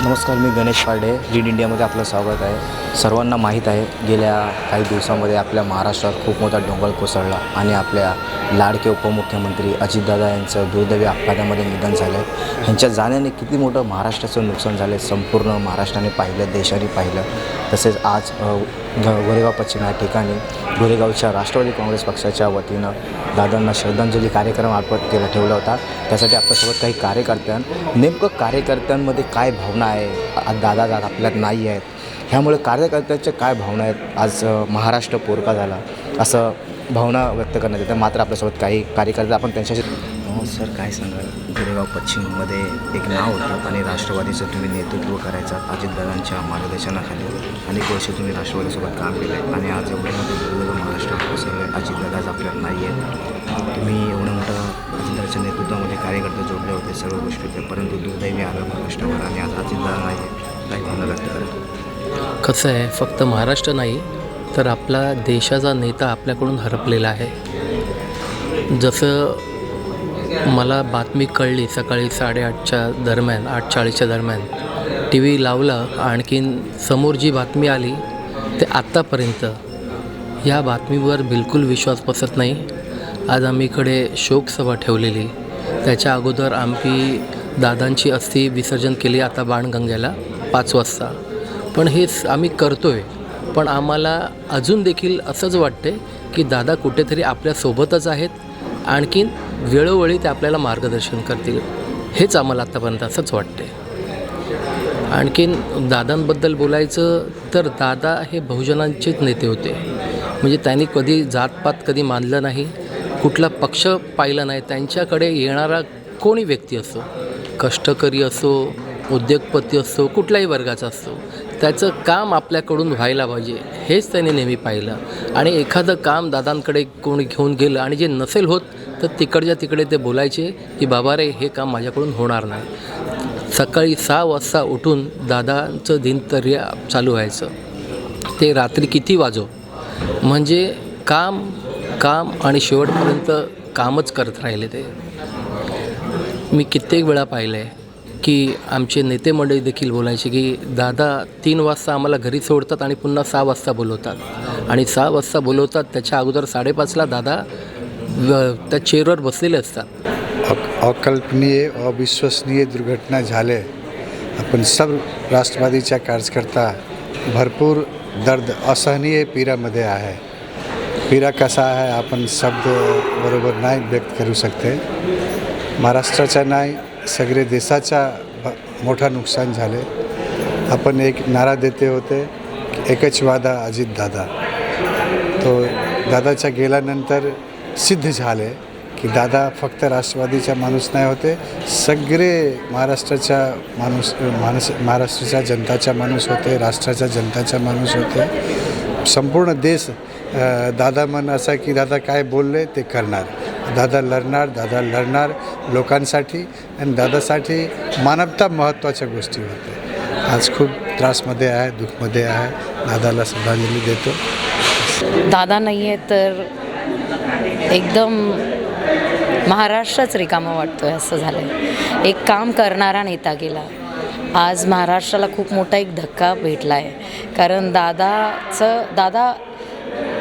नमस्कार, मी गणेश पारडे. रीड इंडियामध्ये आपलं स्वागत आहे. सर्वांना माहीत आहे, गेल्या काही दिवसांमध्ये आपल्या महाराष्ट्रात खूप मोठा डोंगर कोसळला आणि आपल्या लाडके उपमुख्यमंत्री अजितदादा यांचं दुर्दैवी अपघातामध्ये निधन झालं. ह्यांच्या जाण्याने किती मोठं महाराष्ट्राचं नुकसान झालं संपूर्ण महाराष्ट्राने पाहिलं, देशाने पाहिलं. तसेच आज गोरेगाव पश्चिम या ठिकाणी गोरेगावच्या राष्ट्रवादी काँग्रेस पक्षाच्या वतीनं दादांना श्रद्धांजली कार्यक्रम ठेवला होता. त्यासाठी आपल्यासोबत काही नेमकं कार्यकर्त्यांमध्ये काय भावना आहे, दादा आपल्यात नाही आहेत, ह्यामुळे कार्यकर्त्यांच्या काय भावना आहेत, आज महाराष्ट्र पोरका झाला असं भावना व्यक्त करण्यात येतं. मात्र आपल्यासोबत काही कार्यकर्ते, आपण त्यांच्याशी सर काय सांगाल? गोरेगाव पश्चिममध्ये एक नाव होतं आणि राष्ट्रवादीचं तुम्ही नेतृत्व करायचं अजितदादांच्या मार्गदर्शनाखाली अनेक वर्ष तुम्ही राष्ट्रवादीसोबत काम केलं आहे आणि आज एवढं मोठं दुर्दैव महाराष्ट्रात कोसळलं. अजितदादाच आपल्याला नाही आहेत. तुम्ही एवढं मोठं अजितदादाच्या नेतृत्वामध्ये कार्यकर्ते जोडले होते, सर्व गोष्टी होत्या, परंतु दुर्दैवी आलं महाराष्ट्रावर आणि आज अजितदादा नाही आहे. काही भावना व्यक्त करा. कसं आहे, फक्त महाराष्ट्र नाही तर आपला देशाचा नेता आपल्याकडून हरपलेला आहे. जसं मला बातमी कळली सकाळी 8:30च्या दरम्यान, 8:40च्या दरम्यान टी व्ही लावला, आणखीन समोर जी बातमी आली ते आत्तापर्यंत या बातमीवर बिलकुल विश्वास बसत नाही. आज आम्ही इकडे शोकसभा ठेवलेली, त्याच्या अगोदर आम्ही दादांची अस्थि विसर्जन केली आता बाणगंगेला 5 वाजता. पण हेच आम्ही करतो आहे, पण आम्हाला अजून देखील असंच वाटते की दादा कुठेतरी आपल्यासोबतच आहेत, आणखीन वेळोवेळी ते आपल्याला मार्गदर्शन करतील. हेच आम्हाला आत्तापर्यंत असंच वाटते. आणखीन दादांबद्दल बोलायचं तर दादा हे बहुजनांचेच नेते होते. म्हणजे त्यांनी कधी जातपात कधी मानलं नाही, कुठला पक्ष पाहिला नाही. त्यांच्याकडे येणारा कोणी व्यक्ती असो, कष्टकरी असो, उद्योगपती असो, कुठल्याही वर्गाचा असो, त्याचं काम आपल्याकडून व्हायला पाहिजे हेच त्यांनी नेहमी पाहिलं. आणि एखादं काम दादांकडे कोणी घेऊन गेलं आणि जे नसेल होत तर तिकडच्या तिकडे ते बोलायचे की बाबा रे, हे काम माझ्याकडून होणार नाही. सकाळी 6 वाजता उठून दादांचं दिनचर्या चालू व्हायचं, ते रात्री किती वाजो, म्हणजे काम काम आणि शेवटपर्यंत कामच करत राहिले. ते मी कित्येक वेळा पाहिलं आहे की आमचे नेते मंडळी देखील बोलायचे की दादा 3 वाजता आम्हाला घरी सोडतात आणि पुन्हा 6 वाजता बोलवतात, आणि 6 वाजता बोलवतात त्याच्या अगोदर 5:30ला दादा त्या चेअरवर बसलेले असतात. अकल्पनीय अविश्वसनीय दुर्घटना झाले. आपण सब राष्ट्रवादीच्या कार्यकर्ता भरपूर दर्द असहनीय पीडामध्ये आहे. पीडा कसा आहे आपण शब्द बरोबर नाही व्यक्त करू शकते. महाराष्ट्राच्या नाही, सगळे देशाचा मोठा नुकसान झाले. आपण एक नारा देते होते, एकच वादा अजितदादा. तो दादाच्या गेल्यानंतर सिद्ध झाले की दादा फक्त राष्ट्रवादीचा माणूस नाही होते, सगळे महाराष्ट्राच्या जनताचा माणूस होते, राष्ट्राच्या जनताचा माणूस होते. संपूर्ण देश दादा मन असा की दादा काय बोलले ते करणार, दादा लढणार लोकांसाठी, आणि दादासाठी मानवता महत्त्वाच्या गोष्टी होते. आज खूप त्रासमध्ये आहे, दुःखमध्ये आहे. दादाला श्रद्धांजली देतो. दादा नाही आहे तर एकदम महाराष्ट्रच रिकामा वाटतो आहे, असं झालं आहे. एक काम करणारा नेता गेला. आज महाराष्ट्राला खूप मोठा एक धक्का भेटला आहे, कारण दादा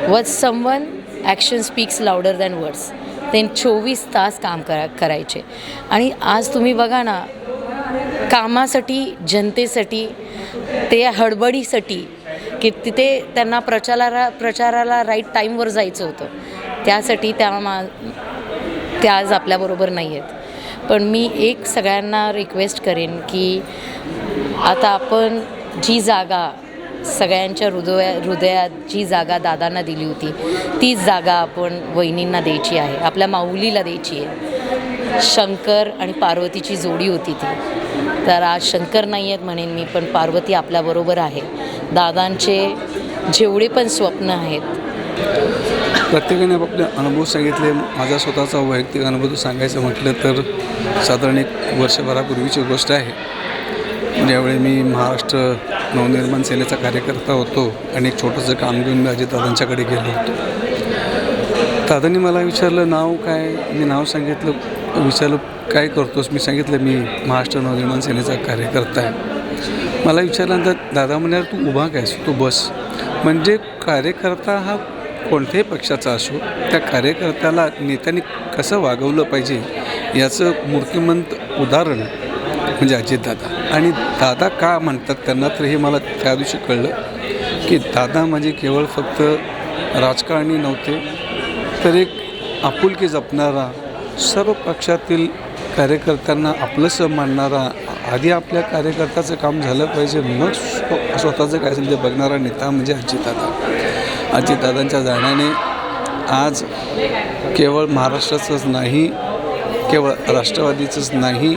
was someone action speaks louder than words. ते 24 तास काम करायचे, आणि आज तुम्ही बघा ना, कामासाठी, जनतेसाठी, ते हडबडीसाठी की तिथे त्यांना प्रचाराला राईट टाईमवर जायचं होतं, त्यासाठी त्या आज आपल्याबरोबर नाही आहेत. पण मी एक सगळ्यांना रिक्वेस्ट करेन की आता आपण जी जागा सगळ्यांच्या हृदयात जी जागा दादांना दिली होती, तीच जागा आपण वहिनींना द्यायची आहे, आपल्या माऊलीला द्यायची आहे. शंकर आणि पार्वतीची जोडी होती ती, तर आज शंकर नाही आहेत म्हणेन मी, पण पार्वती आपल्याबरोबर आहे. दादांचे जेवढे पण स्वप्न आहेत, प्रत्येकाने आपले अनुभव सांगितले. माझा स्वतःचा वैयक्तिक अनुभव सांगायचं म्हटलं तर साधारण 1 वर्षभरापूर्वीची गोष्ट आहे. ज्यावेळी मी महाराष्ट्र नवनिर्माण सेनेचा कार्यकर्ता होतो आणि एक छोटंसं काम घेऊन मी अजितदादांच्याकडे गेलो होतो. दादांनी मला विचारलं नाव काय, मी नाव सांगितलं. विचारलं काय करतोस, मी सांगितलं मी महाराष्ट्र नवनिर्माण सेनेचा कार्यकर्ता आहे. मला विचारल्यानंतर दादा म्हणाल तू उभा काय तू बस. म्हणजे कार्यकर्ता हा कोणत्याही पक्षाचा असो, त्या कार्यकर्त्याला नेत्यांनी कसं वागवलं पाहिजे याचं मूर्तिमंत उदाहरण म्हणजे अजितदादा. आणि दादा का म्हणतात त्यांना, तर हे मला त्या दिवशी कळलं की दादा म्हणजे केवळ फक्त राजकारणी नव्हते, तर एक आपुलकी जपणारा, सर्व पक्षातील कार्यकर्त्यांना आपलंसं मानणारा, आधी आपल्या कार्यकर्त्याचं काम झालं पाहिजे मग स्वतःचं काय असेल ते बघणारा नेता म्हणजे अजितदादा. अजितदादांच्या जाण्याने आज केवळ महाराष्ट्राचंच नाही, केवळ राष्ट्रवादीचंच नाही,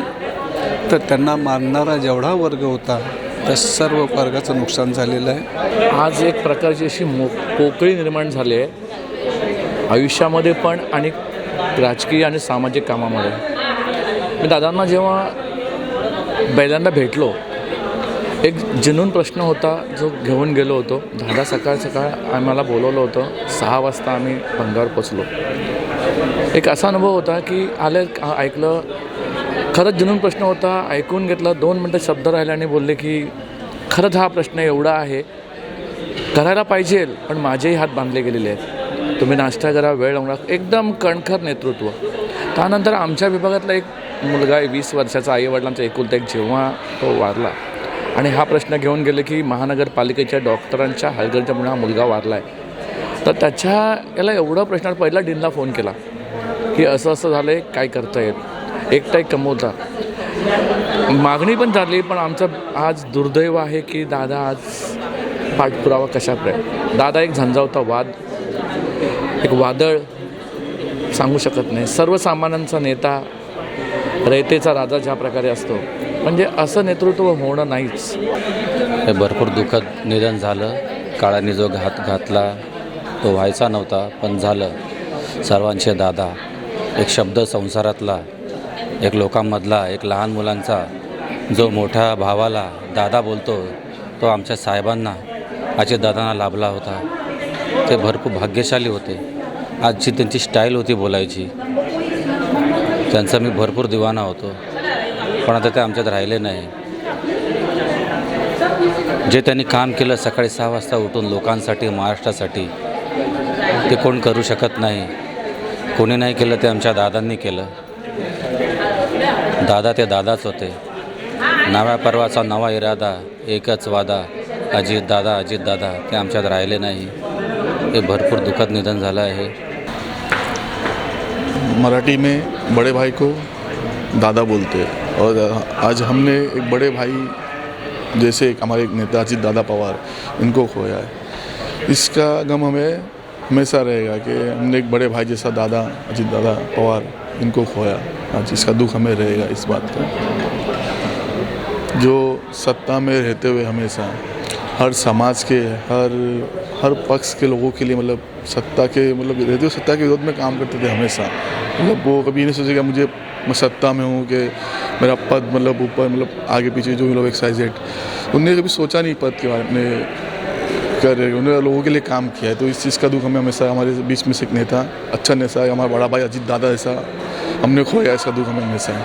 तर त्यांना मानणारा जेवढा वर्ग होता त्या सर्व वर्गाचं नुकसान झालेलं आहे. आज एक प्रकारची अशी पोकळी निर्माण झाली आहे आयुष्यामध्ये पण आणि राजकीय आणि सामाजिक कामामध्ये. मी दादांना जेव्हा पहिल्यांदा भेटलो, एक जिनून प्रश्न होता जो घेऊन गेलो होतो. दादा सकाळ आम्हाला बोलवलं होतं, 6 वाजता आम्ही बंगावर पोचलो. एक असा अनुभव होता की ऐकलं, खरंच जिनून प्रश्न होता, ऐकून घेतला, 2 मिनटं शब्द राहिल्याने बोलले की खरंच हा प्रश्न एवढा आहे, करायला पाहिजे पण माझेही हात बांधले गेलेले आहेत, तुम्ही नाश्ता करा, वेळ लावणार. एकदम कणखर नेतृत्व. त्यानंतर आमच्या विभागातला एक मुलगा आहे 20 वर्षाचा, आईवडिलांचा एकुलता एक, जेव्हा तो वारला आणि हा प्रश्न घेऊन गेले की महानगरपालिकेच्या डॉक्टरांच्या हलगर्जीमुळे हा मुलगा वारला आहे, तर याला एवढा प्रश्न पहिला डीनला फोन केला की असं झालं आहे, काय करता येत, एकटा एक कमवता. मागणी पण झाली, पण आमचं आज दुर्दैव आहे की दादा आज पाठपुरावा कशाप्रकारे. दादा एक झंझावता वाद, एक वादळ सांगू शकत नाही, सर्वसामान्यांचा नेता, रयतेचा राजा ज्या प्रकारे असतो, म्हणजे असं नेतृत्व होणं नाहीच. हे भरपूर दुःखद निधन झालं. काळाने जो घात घातला तो व्हायचा नव्हता, पण झालं. सर्वांचे दादा, एक शब्द संसारातला, एक लोकांमधला, एक लहान मुलांचा, जो मोठ्या भावाला दादा बोलतो तो आमच्या साहेबांना, अजितदादांना लाभला होता. ते भरपूर भाग्यशाली होते. आजची त्यांची स्टाईल होती बोलायची, त्यांचा मी भरपूर दिवाना होतो, पण आता ते आमच्यात राहिले नाही. जे त्यांनी काम केलं सकाळी 6 वाजता उठून लोकांसाठी, महाराष्ट्रासाठी, ते कोण करू शकत नाही. कोणी नाही केलं ते आमच्या दादांनी केलं. दादा ते दादाच होते. नव्या पर्वाचा नवा इरादा, एकच वादा, अजितदादा ते आमच्यात राहिले नाही. हे भरपूर दुःखद निधन झालं आहे. मराठी में बड़े भाई को दादा बोलते हैं और आज हमने एक बड़े भाई जैसे एक हमारे नेता अजित दादा पवार, इनको खोया है. इसका गम हमें हमेशा रहेगा कि हमने एक बड़े भाई जैसा दादा अजित दादा पवार इनको खोया. आज इसका दुख हमें रहेगा इस बात का. जो सत्ता में रहते हुए हमेशा हर समाज के हर पक्ष के लोगों के लिए मतलब सत्ता के मतलब रहते हुए सत्ता के विरोध में काम करते थे हमेशा. मतलब वो कभी नहीं सोचेगा मैं सत्ता में हूँ कि मेरा पद मतलब ऊपर मतलब आगे पीछे जो लोग XYZ, उन्होंने कभी सोचा नहीं पद के बारे में. उन्होंने लोगों के लिए काम किया है. तो इस चीज़ का दुख हमें हमेशा, हमारे बीच में से एक नेता, अच्छा नेता है हमारा बड़ा भाई अजित दादा, ऐसा हमने खोया, इसका दुख हमें हमेशा है.